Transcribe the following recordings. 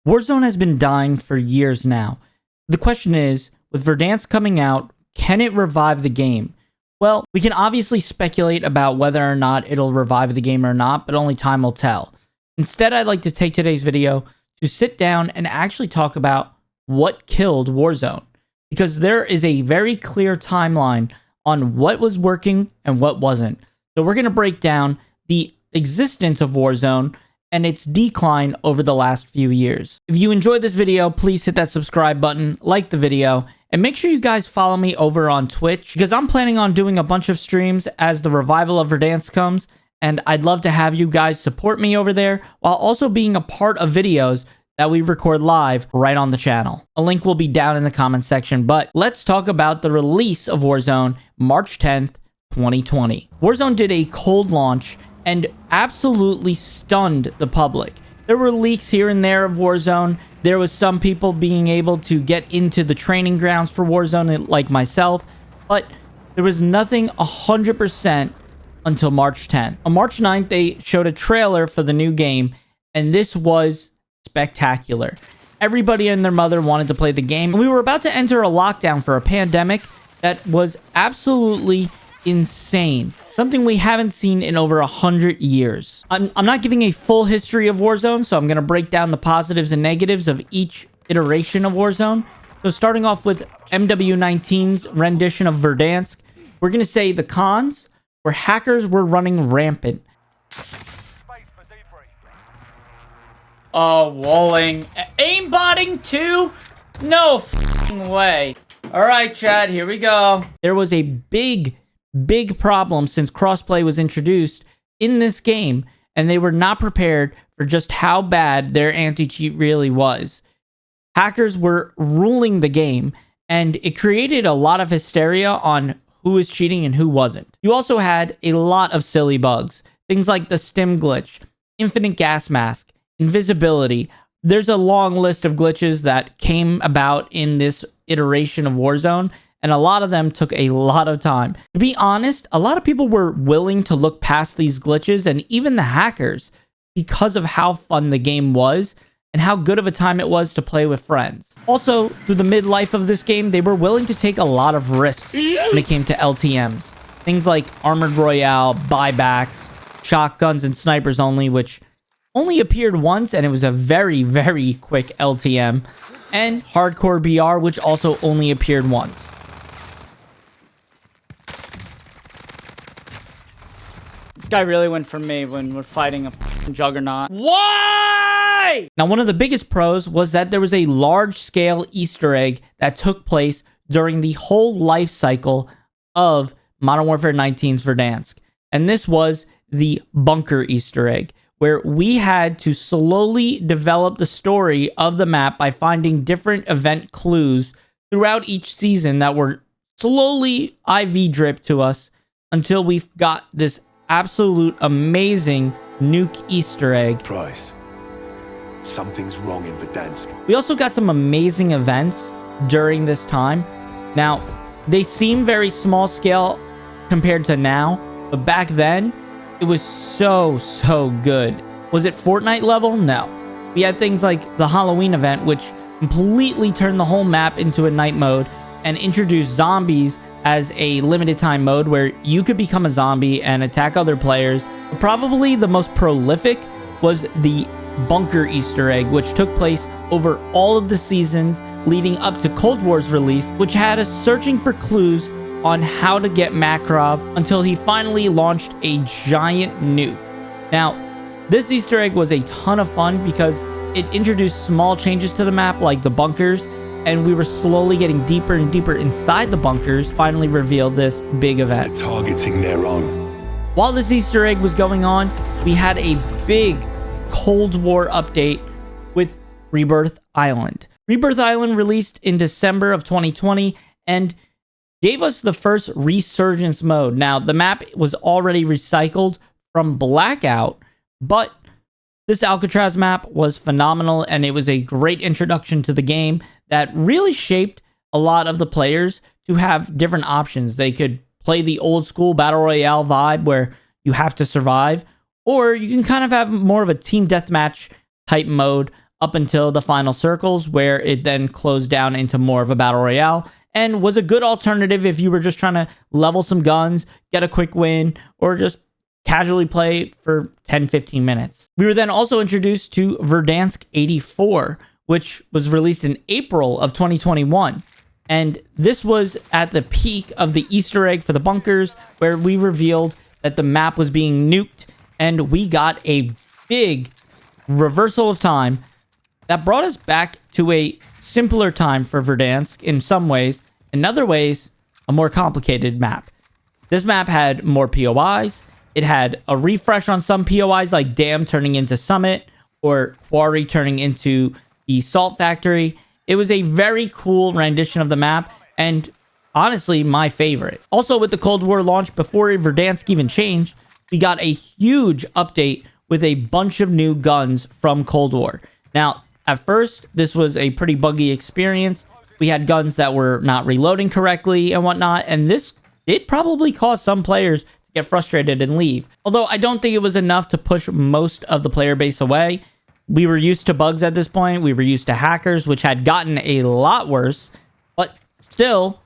Warzone has been dying for years now. The question is, with Verdansk coming out, can it revive the game? Well, we can obviously speculate about whether or not it'll revive the game or not, but only time will tell. Instead, I'd like to take today's video to sit down and actually talk about what killed Warzone, because there is a very clear timeline on what was working and what wasn't. So we're going to break down the existence of Warzone and its decline over the last few years. If you enjoyed this video, please hit that subscribe button, like the video, and make sure you guys follow me over on Twitch, because I'm planning on doing a bunch of streams as the revival of Verdansk comes, and I'd love to have you guys support me over there while also being a part of videos that we record live right on the channel. A link will be down in the comment section, but let's talk about the release of Warzone March 10th, 2020. Warzone did a cold launch and absolutely stunned the public. There were leaks here and there of Warzone. There was some people being able to get into the training grounds for Warzone, like myself, but there was nothing 100% until March 10th. On March 9th, they showed a trailer for the new game, and this was spectacular. Everybody and their mother wanted to play the game. We were about to enter a lockdown for a pandemic that was absolutely insane. Something we haven't seen in over 100 years. I'm not giving a full history of Warzone, so I'm going to break down the positives and negatives of each iteration of Warzone. So starting off with MW19's rendition of Verdansk, we're going to say the cons were hackers were running rampant. Oh, walling. Aimbotting too? No f***ing way. All right, chat, here we go. There was a big problem since crossplay was introduced in this game, and they were not prepared for just how bad their anti-cheat really was. Hackers were ruling the game, and it created a lot of hysteria on who was cheating and who wasn't. You also had a lot of silly bugs, things like the stim glitch, infinite gas mask, invisibility. There's a long list of glitches that came about in this iteration of Warzone, and a lot of them took a lot of time. To be honest, a lot of people were willing to look past these glitches, and even the hackers, because of how fun the game was and how good of a time it was to play with friends. Also, through the midlife of this game, they were willing to take a lot of risks when it came to LTMs. Things like Armored Royale, buybacks, shotguns, and snipers only, which only appeared once, and it was a very, very quick LTM. And Hardcore BR, which also only appeared once. This guy really went for me when we're fighting a f***ing juggernaut. Why? Now, one of the biggest pros was that there was a large-scale Easter egg that took place during the whole life cycle of Modern Warfare 19's Verdansk. And this was the bunker Easter egg, where we had to slowly develop the story of the map by finding different event clues throughout each season that were slowly IV dripped to us until we got this absolute amazing nuke Easter egg. Price. Something's wrong in Verdansk. We also got some amazing events during this time. Now, they seem very small scale compared to now, but back then, it was so good. Was it Fortnite level? No. We had things like the Halloween event, which completely turned the whole map into a night mode and introduced zombies as a limited time mode where you could become a zombie and attack other players. But probably the most prolific was the bunker Easter egg, which took place over all of the seasons leading up to Cold War's release, which had us searching for clues on how to get Makarov until he finally launched a giant nuke. Now, this Easter egg was a ton of fun because it introduced small changes to the map like the bunkers, and we were slowly getting deeper and deeper inside the bunkers, finally revealed this big event. They're targeting their own. While this Easter egg was going on, we had a big Cold War update with Rebirth Island. Rebirth Island released in December of 2020 and gave us the first resurgence mode. Now, the map was already recycled from Blackout, but this Alcatraz map was phenomenal, and it was a great introduction to the game that really shaped a lot of the players to have different options. They could play the old school Battle Royale vibe where you have to survive, or you can kind of have more of a team deathmatch type mode up until the final circles, where it then closed down into more of a battle royale, and was a good alternative if you were just trying to level some guns, get a quick win, or just casually play for 10-15 minutes. We were then also introduced to Verdansk 84, which was released in April of 2021. And this was at the peak of the Easter egg for the bunkers, where we revealed that the map was being nuked, and we got a big reversal of time that brought us back to a simpler time for Verdansk in some ways. In other ways, a more complicated map. This map had more POIs. It had a refresh on some POIs, like Dam turning into Summit, or Quarry turning into the Salt Factory. It was a very cool rendition of the map, and honestly, my favorite. Also, with the Cold War launch, before Verdansk even changed, we got a huge update with a bunch of new guns from Cold War. Now, at first, this was a pretty buggy experience. We had guns that were not reloading correctly and whatnot, and this did probably cause some players to get frustrated and leave. Although I don't think it was enough to push most of the player base away. We were used to bugs at this point. We were used to hackers, which had gotten a lot worse, but still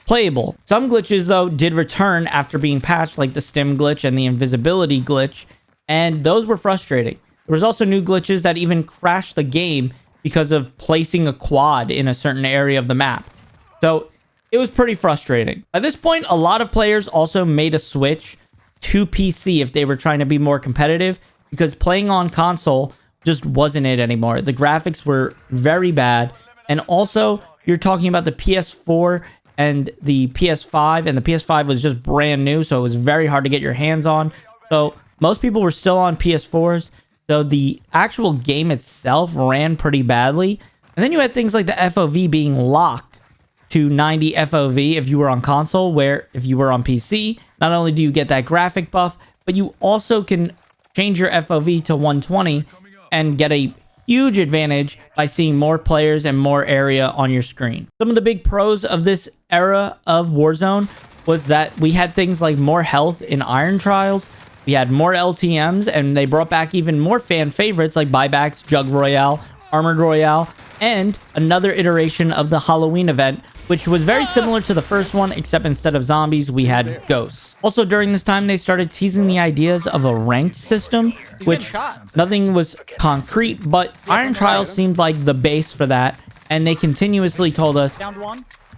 playable. Some glitches, though, did return after being patched, like the stim glitch and the invisibility glitch, and those were frustrating. There was also new glitches that even crashed the game because of placing a quad in a certain area of the map. So it was pretty frustrating. At this point, a lot of players also made a switch to PC if they were trying to be more competitive, because playing on console just wasn't it anymore. The graphics were very bad. And also, you're talking about the PS4 and the PS5, and the PS5 was just brand new, so it was very hard to get your hands on. So most people were still on PS4s. So the actual game itself ran pretty badly. And then you had things like the FOV being locked to 90 FOV if you were on console, where if you were on PC, not only do you get that graphic buff, but you also can change your FOV to 120 and get a huge advantage by seeing more players and more area on your screen. Some of the big pros of this era of Warzone was that we had things like more health in Iron Trials. We had more LTMs, and they brought back even more fan favorites like buybacks, Jug Royale, Armored Royale, and another iteration of the Halloween event, which was very similar to the first one, except instead of zombies, we had ghosts. Also, during this time, they started teasing the ideas of a ranked system, which nothing was concrete, but Iron Trials seemed like the base for that, and they continuously told us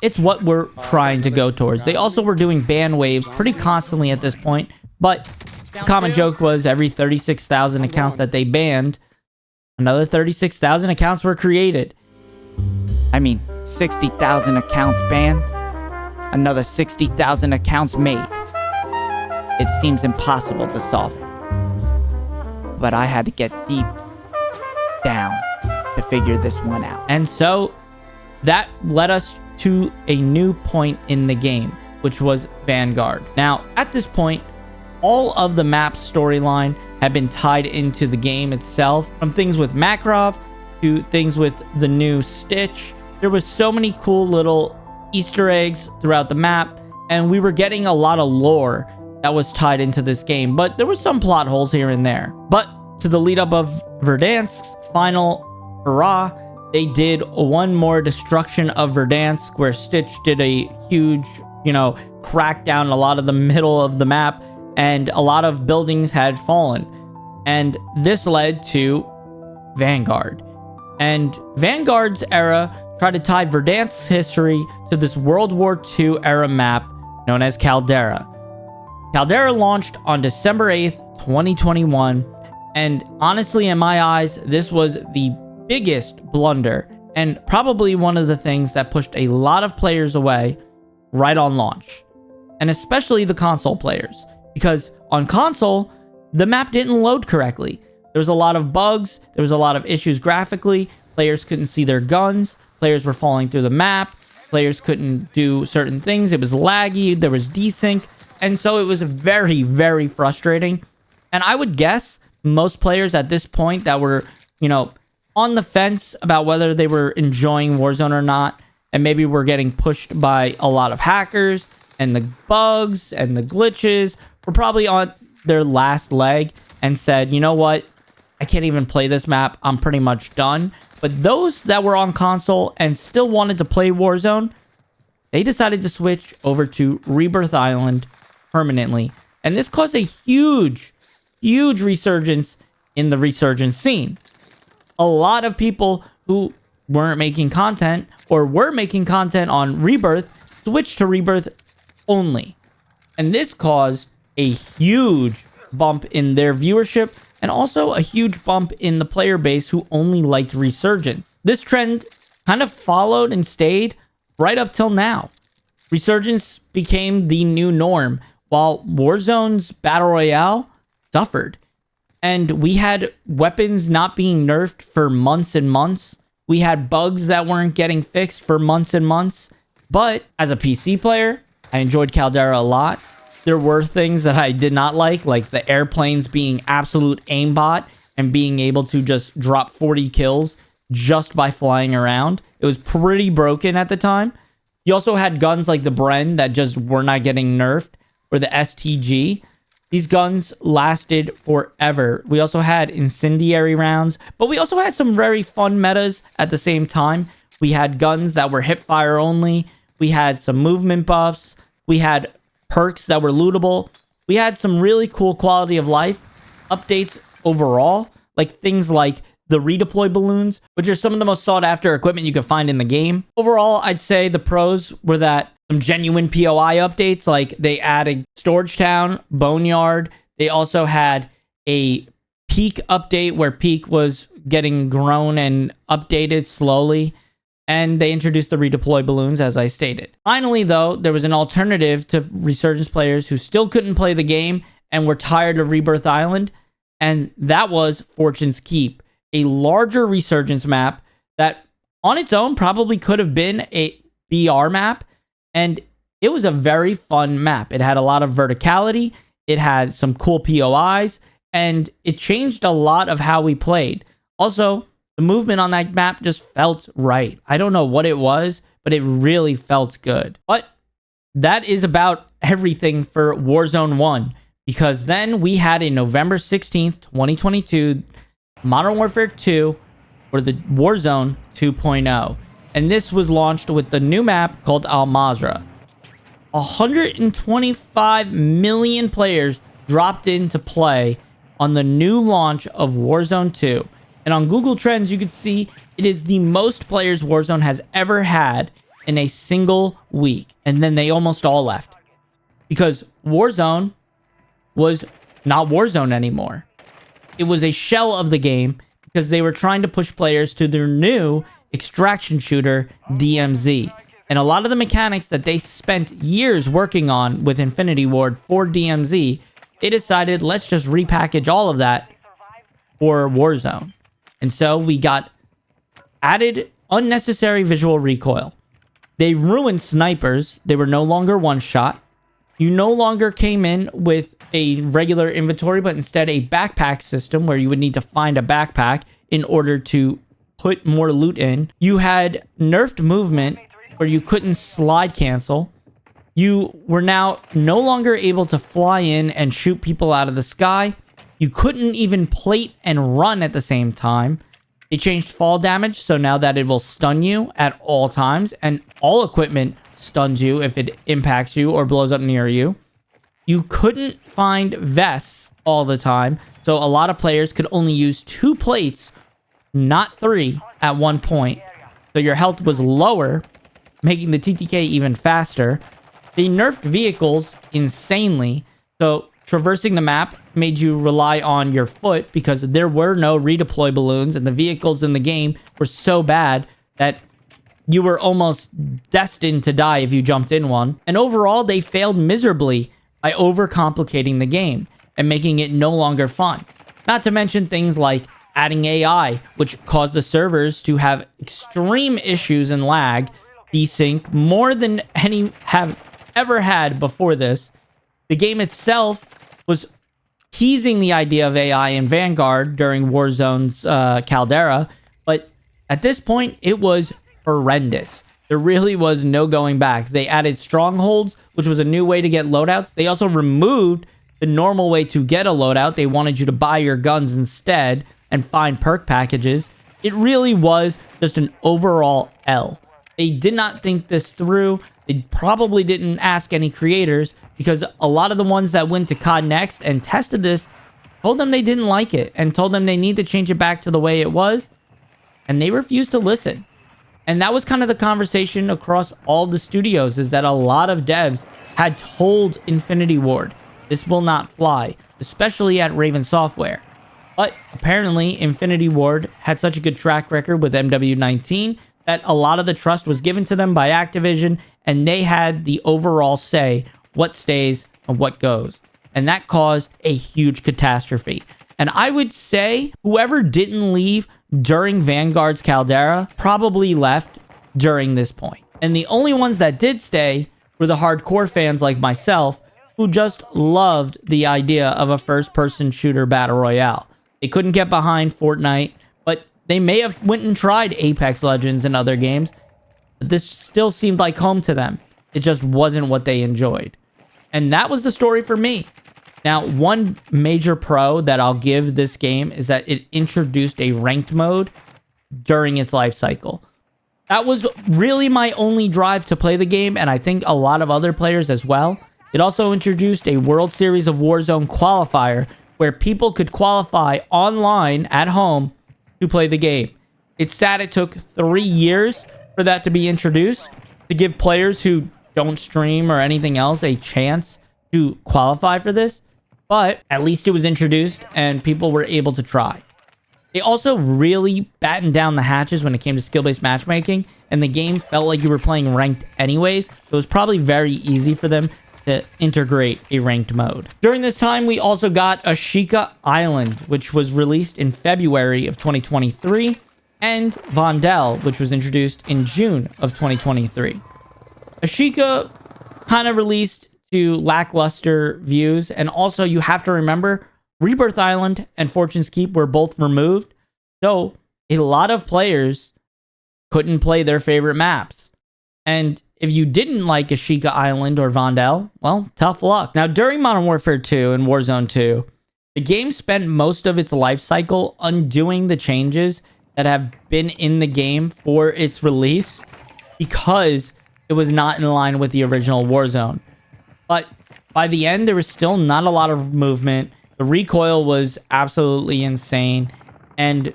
it's what we're trying to go towards. They also were doing ban waves pretty constantly at this point, but the common joke was every 36,000 accounts that they banned, another 36,000 accounts were created. I mean, 60,000 accounts banned, another 60,000 accounts made. It seems impossible to solve it. But I had to get deep down to figure this one out. And so that led us to a new point in the game, which was Vanguard. Now, at this point, all of the map's storyline had been tied into the game itself, from things with Makarov to things with the new Stitch. There was so many cool little Easter eggs throughout the map, and we were getting a lot of lore that was tied into this game, but there were some plot holes here and there. But to the lead up of Verdansk's final hurrah, they did one more destruction of Verdansk, where Stitch did a huge, crackdown in a lot of the middle of the map, and a lot of buildings had fallen. And this led to Vanguard. And Vanguard's era tried to tie Verdansk's history to this World War II era map known as Caldera. Caldera launched on December 8th, 2021, and honestly, in my eyes, this was the biggest blunder and probably one of the things that pushed a lot of players away right on launch, and especially the console players, because on console, the map didn't load correctly. There was a lot of bugs, there was a lot of issues graphically, players couldn't see their guns, players were falling through the map, players couldn't do certain things, it was laggy, there was desync, and so it was very, very frustrating. And I would guess most players at this point that were, on the fence about whether they were enjoying Warzone or not, and maybe were getting pushed by a lot of hackers, and the bugs, and the glitches, were probably on their last leg, and said, you know what, I can't even play this map. I'm pretty much done. But those that were on console and still wanted to play Warzone, they decided to switch over to Rebirth Island permanently. And this caused a huge resurgence in the resurgence scene. A lot of people who weren't making content or were making content on Rebirth switched to Rebirth only. And this caused a huge bump in their viewership and also a huge bump in the player base who only liked Resurgence. This trend kind of followed and stayed right up till now. Resurgence became the new norm, while Warzone's Battle Royale suffered. And we had weapons not being nerfed for months and months. We had bugs that weren't getting fixed for months and months. But as a PC player, I enjoyed Caldera a lot. There were things that I did not like the airplanes being absolute aimbot and being able to just drop 40 kills just by flying around. It was pretty broken at the time. You also had guns like the Bren that just were not getting nerfed, or the STG. These guns lasted forever. We also had incendiary rounds, but we also had some very fun metas at the same time. We had guns that were hip fire only. We had some movement buffs. We had perks that were lootable. We had some really cool quality of life updates overall, like things like the redeploy balloons, which are some of the most sought after equipment you can find in the game. Overall, I'd say the pros were that some genuine POI updates, like they added Storage Town, Boneyard. They also had a Peak update where Peak was getting grown and updated slowly. And they introduced the redeploy balloons, as I stated. Finally, though, there was an alternative to Resurgence players who still couldn't play the game and were tired of Rebirth Island, and that was Fortune's Keep, a larger Resurgence map that on its own probably could have been a BR map, and it was a very fun map. It had a lot of verticality, it had some cool POIs, and it changed a lot of how we played. Also, the movement on that map just felt right. I don't know what it was, but it really felt good. But that is about everything for Warzone 1, because then we had in November 16th, 2022, Modern Warfare 2, or the Warzone 2.0. And this was launched with the new map called Al Mazrah. 125 million players dropped in to play on the new launch of Warzone 2. And on Google Trends, you could see it is the most players Warzone has ever had in a single week. And then they almost all left, because Warzone was not Warzone anymore. It was a shell of the game because they were trying to push players to their new extraction shooter, DMZ. And a lot of the mechanics that they spent years working on with Infinity Ward for DMZ, they decided, let's just repackage all of that for Warzone. And so we got added unnecessary visual recoil. They ruined snipers. They were no longer one shot. You no longer came in with a regular inventory, but instead a backpack system where you would need to find a backpack in order to put more loot in. You had nerfed movement where you couldn't slide cancel. You were now no longer able to fly in and shoot people out of the sky. You couldn't even plate and run at the same time. They changed fall damage, so now that it will stun you at all times, and all equipment stuns you if it impacts you or blows up near you. You couldn't find vests all the time, so a lot of players could only use 2 plates, not 3, at one point. So your health was lower, making the TTK even faster. They nerfed vehicles insanely, so traversing the map made you rely on your foot because there were no redeploy balloons, and the vehicles in the game were so bad that you were almost destined to die if you jumped in one. And overall, they failed miserably by overcomplicating the game and making it no longer fun. Not to mention things like adding AI, which caused the servers to have extreme issues and lag, desync, more than any have ever had before this. The game itself was teasing the idea of AI in Vanguard during Warzone's Caldera, but at this point, it was horrendous. There really was no going back. They added strongholds, which was a new way to get loadouts. They also removed the normal way to get a loadout. They wanted you to buy your guns instead, and find perk packages. It really was just an overall L. They did not think this through. They probably didn't ask any creators, because a lot of the ones that went to COD Next and tested this told them they didn't like it and told them they need to change it back to the way it was, and they refused to listen. And that was kind of the conversation across all the studios, is that a lot of devs had told Infinity Ward, this will not fly, especially at Raven Software. But apparently Infinity Ward had such a good track record with MW19 that a lot of the trust was given to them by Activision, and they had the overall say what stays and what goes. And that caused a huge catastrophe. And I would say whoever didn't leave during Vanguard's Caldera probably left during this point. And the only ones that did stay were the hardcore fans like myself, who just loved the idea of a first-person shooter battle royale. They couldn't get behind Fortnite, but they may have went and tried Apex Legends and other games. But this still seemed like home to them. It just wasn't what they enjoyed. And that was the story for me. Now, one major pro that I'll give this game is that it introduced a ranked mode during its life cycle. That was really my only drive to play the game, and I think a lot of other players as well. It also introduced a World Series of Warzone qualifier where people could qualify online at home to play the game. It's sad it took 3 years for that to be introduced, to give players who don't stream or anything else a chance to qualify for this. But at least it was introduced and people were able to try. They also really battened down the hatches when it came to skill-based matchmaking, and the game felt like you were playing ranked anyways, so it was probably very easy for them to integrate a ranked mode. During this time, we also got Ashika Island, which was released in February of 2023, and Vondel, which was introduced in June of 2023. Ashika kind of released to lackluster views, and also you have to remember Rebirth Island and Fortune's Keep were both removed, so a lot of players couldn't play their favorite maps. And if you didn't like Ashika Island or Vondel, well, tough luck. Now, during Modern Warfare 2 and Warzone 2, the game spent most of its life cycle undoing the changes that have been in the game for its release, because it was not in line with the original Warzone. But by the end, there was still not a lot of movement. The recoil was absolutely insane. And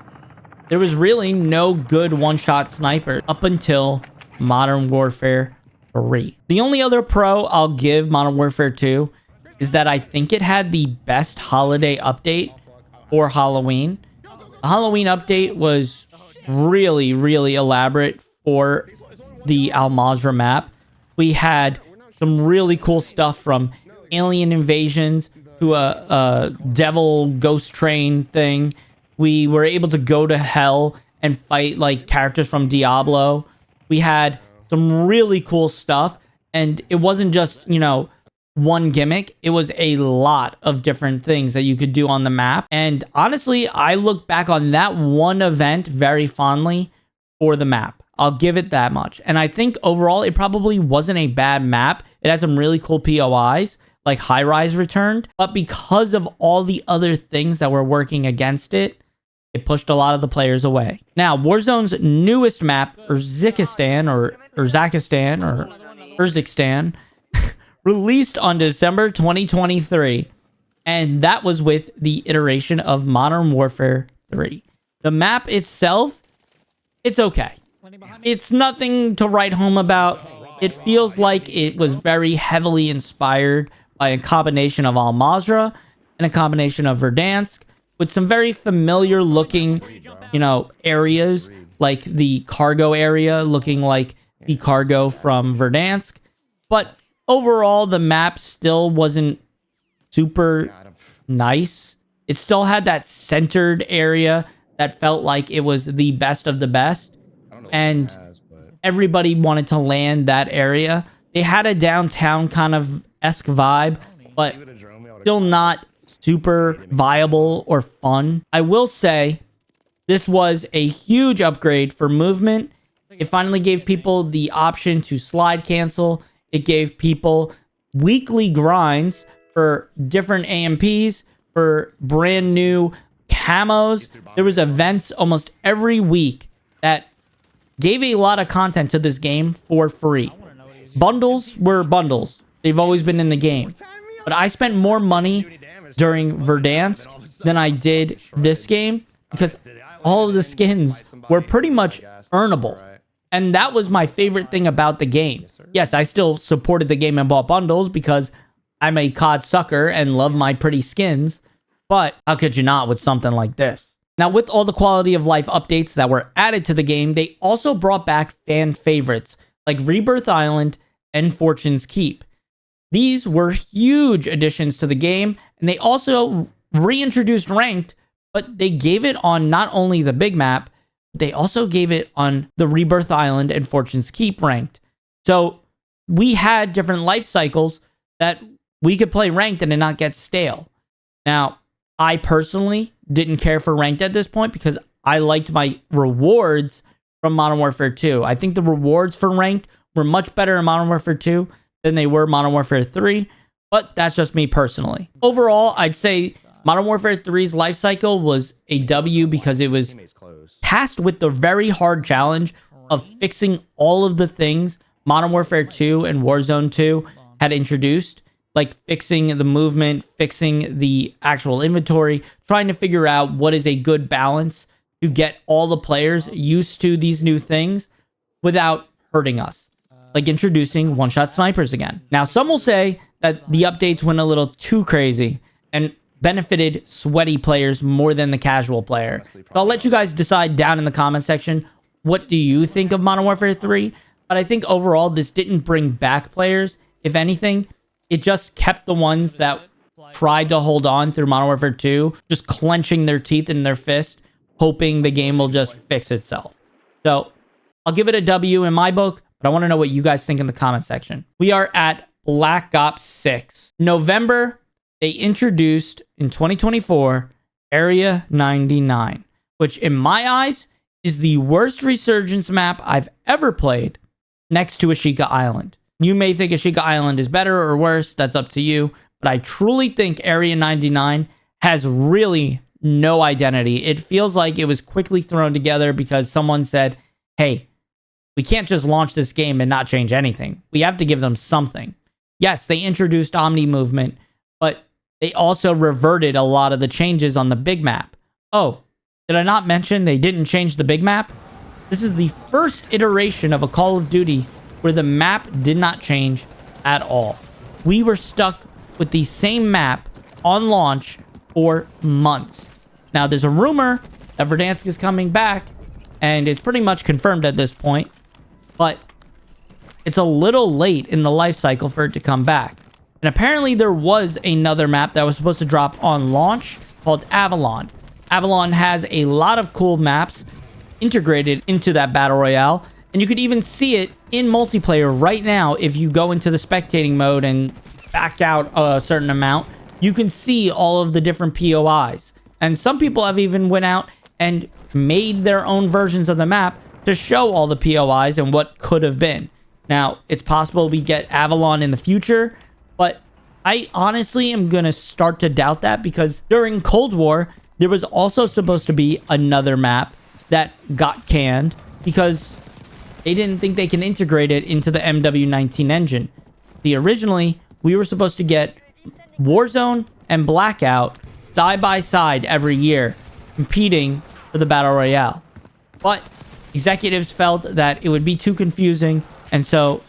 there was really no good one-shot sniper up until Modern Warfare 3. The only other pro I'll give Modern Warfare 2 is that I think it had the best holiday update for Halloween. The Halloween update was really, really elaborate for the Al Mazrah map. We had some really cool stuff, from alien invasions to a devil ghost train thing. We were able to go to hell and fight like characters from Diablo. We had some really cool stuff, and it wasn't just, you know, one gimmick. It was a lot of different things that you could do on the map. And honestly, I look back on that one event very fondly for the map. I'll give it that much. And I think overall, it probably wasn't a bad map. It had some really cool POIs, like High Rise returned. But because of all the other things that were working against it, it pushed a lot of the players away. Now, Warzone's newest map, Urzikistan, or Urzikstan, released on December 2023. And that was with the iteration of Modern Warfare 3. The map itself, it's okay. It's nothing to write home about. It feels like it was very heavily inspired by a combination of Al Mazrah and a combination of Verdansk, with some very familiar looking, you know, areas, like the cargo area looking like the cargo from Verdansk. But overall, the map still wasn't super nice. It still had that centered area that felt like it was the best of the best. And everybody wanted to land that area. They had a downtown kind of esque vibe, but still not super viable or fun. I will say this was a huge upgrade for movement. It finally gave people the option to slide cancel. It gave people weekly grinds for different AMPs, for brand new camos. There was events almost every week that gave a lot of content to this game for free. Bundles were bundles. They've always been in the game. But I spent more money during Verdansk than I did this game because all of the skins were pretty much earnable. And that was my favorite thing about the game. Yes, I still supported the game and bought bundles because I'm a COD sucker and love my pretty skins. But how could you not with something like this? Now, with all the quality of life updates that were added to the game, they also brought back fan favorites like Rebirth Island and Fortune's Keep. These were huge additions to the game, and they also reintroduced ranked, but they gave it on not only the big map, they also gave it on the Rebirth Island and Fortune's Keep ranked. So we had different life cycles that we could play ranked and it not get stale. Now, I personally didn't care for ranked at this point because I liked my rewards from Modern Warfare 2. I think the rewards for ranked were much better in Modern Warfare 2 than they were Modern Warfare 3, but that's just me personally. Overall, I'd say Modern Warfare 3's life cycle was a W because it was tasked with the very hard challenge of fixing all of the things Modern Warfare 2 and Warzone 2 had introduced, like fixing the movement, fixing the actual inventory, trying to figure out what is a good balance to get all the players used to these new things without hurting us, like introducing one-shot snipers again. Now, some will say that the updates went a little too crazy and benefited sweaty players more than the casual player. So I'll let you guys decide down in the comment section, what do you think of Modern Warfare 3? But I think overall, this didn't bring back players. If anything, it just kept the ones that tried to hold on through Modern Warfare 2, just clenching their teeth in their fist, hoping the game will just fix itself. So I'll give it a W in my book, but I want to know what you guys think in the comment section. We are at Black Ops 6. November, they introduced in 2024 Area 99, which in my eyes is the worst resurgence map I've ever played, next to Ashika Island. You may think Ashika Island is better or worse, that's up to you, but I truly think Area 99 has really no identity. It feels like it was quickly thrown together because someone said, hey, we can't just launch this game and not change anything. We have to give them something. Yes, they introduced Omni movement, but they also reverted a lot of the changes on the big map. Oh, did I not mention they didn't change the big map? This is the first iteration of a Call of Duty where the map did not change at all. We were stuck with the same map on launch for months. Now, there's a rumor that Verdansk is coming back, and it's pretty much confirmed at this point, but it's a little late in the life cycle for it to come back. And apparently there was another map that was supposed to drop on launch called Avalon. Avalon has a lot of cool maps integrated into that Battle Royale, and you could even see it in multiplayer right now. If you go into the spectating mode and back out a certain amount, you can see all of the different POIs. And some people have even went out and made their own versions of the map to show all the POIs and what could have been. Now, it's possible we get Avalon in the future, but I honestly am going to start to doubt that because during Cold War, there was also supposed to be another map that got canned because they didn't think they can integrate it into the MW19 engine. See, originally, we were supposed to get Warzone and Blackout side by side every year, competing for the Battle Royale. But executives felt that it would be too confusing, and so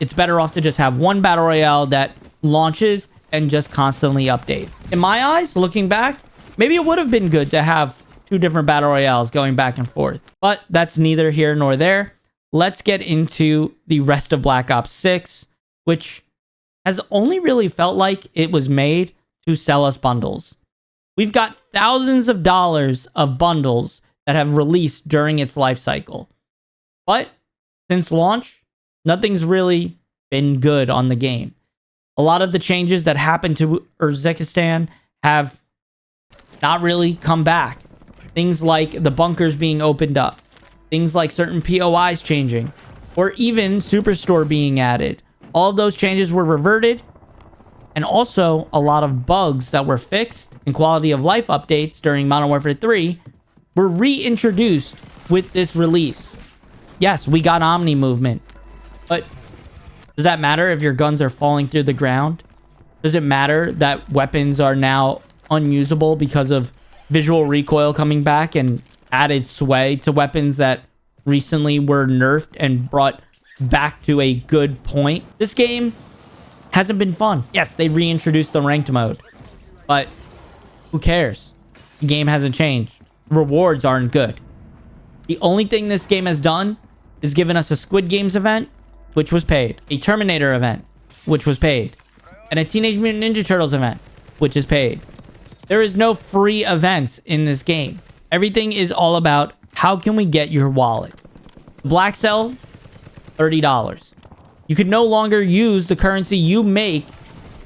it's better off to just have one Battle Royale that launches and just constantly updates. In my eyes, looking back, maybe it would have been good to have two different Battle Royales going back and forth. But that's neither here nor there. Let's get into the rest of Black Ops 6, which has only really felt like it was made to sell us bundles. We've got thousands of dollars of bundles that have released during its life cycle. But since launch, nothing's really been good on the game. A lot of the changes that happened to Uzbekistan have not really come back. Things like the bunkers being opened up. Things like certain POIs changing. Or even Superstore being added. All of those changes were reverted. and also a lot of bugs that were fixed and quality of life updates during Modern Warfare 3 were reintroduced with this release. Yes, we got Omni movement, but does that matter if your guns are falling through the ground? Does it matter that weapons are now unusable because of visual recoil coming back and added sway to weapons that recently were nerfed and brought back to a good point? This game hasn't been fun. Yes, they reintroduced the ranked mode, but who cares? The game hasn't changed. Rewards aren't good. The only thing this game has done is given us a Squid Games event, which was paid, a Terminator event, which was paid, and a Teenage Mutant Ninja Turtles event, which is paid. There is no free events in this game. Everything is all about how can we get your wallet. Black Cell, $30. You can no longer use the currency you make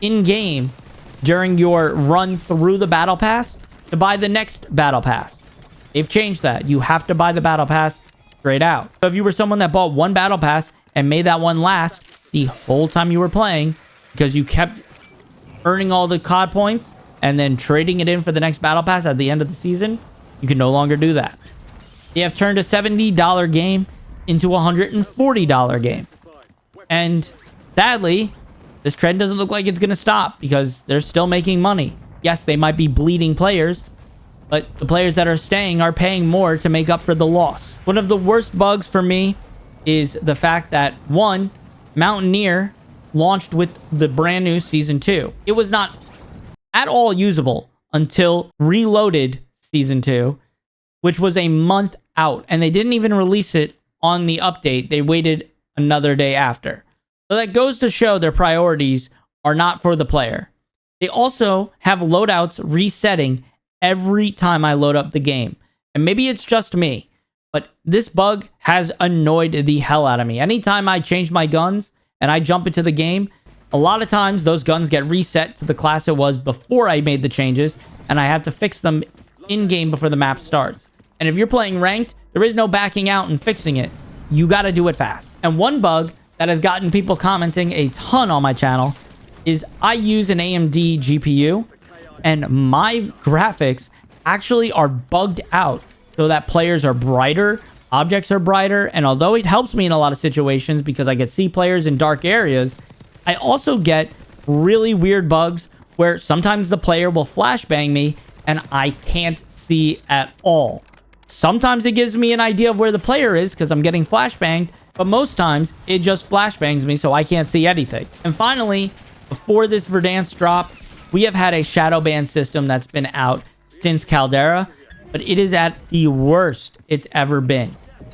in-game during your run through the Battle Pass to buy the next Battle Pass. They've changed that. You have to buy the Battle Pass straight out. So if you were someone that bought one Battle Pass and made that one last the whole time you were playing because you kept earning all the COD points and then trading it in for the next Battle Pass at the end of the season, you can no longer do that. They have turned a $70 game into a $140 game. And sadly, this trend doesn't look like it's going to stop because they're still making money. Yes, they might be bleeding players, but the players that are staying are paying more to make up for the loss. One of the worst bugs for me is the fact that, one, Mountaineer launched with the brand new Season 2. It was not at all usable until Reloaded Season 2, which was a month out, and they didn't even release it on the update. They waited another day after. So that goes to show their priorities are not for the player. They also have loadouts resetting every time I load up the game. And maybe it's just me, but this bug has annoyed the hell out of me. Anytime I change my guns and I jump into the game, a lot of times those guns get reset to the class it was before I made the changes, and I have to fix them in-game before the map starts. And if you're playing ranked, there is no backing out and fixing it. You got to do it fast. And one bug that has gotten people commenting a ton on my channel is I use an AMD GPU, and my graphics actually are bugged out so that players are brighter, objects are brighter, and although it helps me in a lot of situations because I get see players in dark areas, I also get really weird bugs where sometimes the player will flashbang me and I can't see at all. Sometimes it gives me an idea of where the player is because I'm getting flashbanged, but most times it just flashbangs me so I can't see anything. And finally, before this Verdansk drop, we have had a shadow ban system that's been out since Caldera, but it is at the worst it's ever been.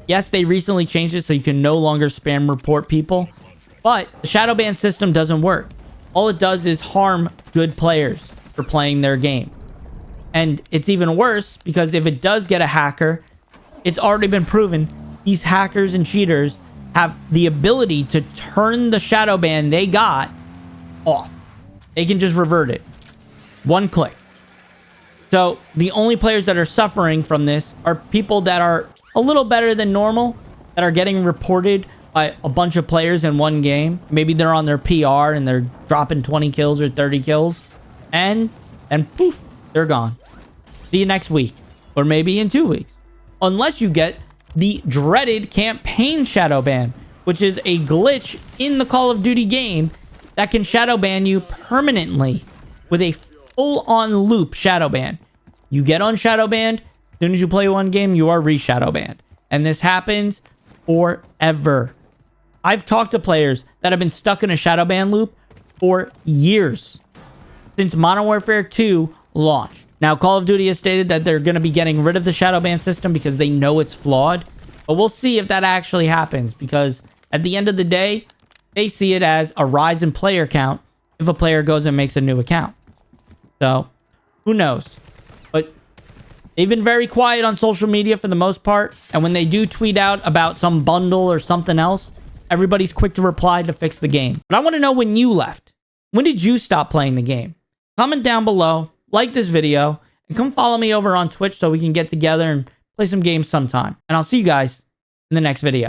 Yes, they recently changed it so you can no longer spam report people, but the shadow ban system doesn't work. All it does is harm good players for playing their game. And it's even worse because if it does get a hacker, it's already been proven these hackers and cheaters have the ability to turn the shadow ban they got off. They can just revert it. One click. So the only players that are suffering from this are people that are a little better than normal, that are getting reported by a bunch of players in one game. Maybe they're on their PR and they're dropping 20 kills or 30 kills. And poof, they're gone. See you next week. Or maybe in 2 weeks. Unless you get the dreaded campaign shadow ban, which is a glitch in the Call of Duty game that can shadow ban you permanently with a full-on loop shadow ban. You get on shadow banned, as soon as you play one game, you are re-shadow banned. And this happens forever. I've talked to players that have been stuck in a shadow ban loop for years. Since Modern Warfare 2 launched. Now, Call of Duty has stated that they're going to be getting rid of the shadow ban system because they know it's flawed. But we'll see if that actually happens because at the end of the day, they see it as a rise in player count if a player goes and makes a new account. So, who knows? But they've been very quiet on social media for the most part. And when they do tweet out about some bundle or something else, everybody's quick to reply to fix the game. But I want to know when you left. When did you stop playing the game? Comment down below, like this video, and come follow me over on Twitch so we can get together and play some games sometime. And I'll see you guys in the next video.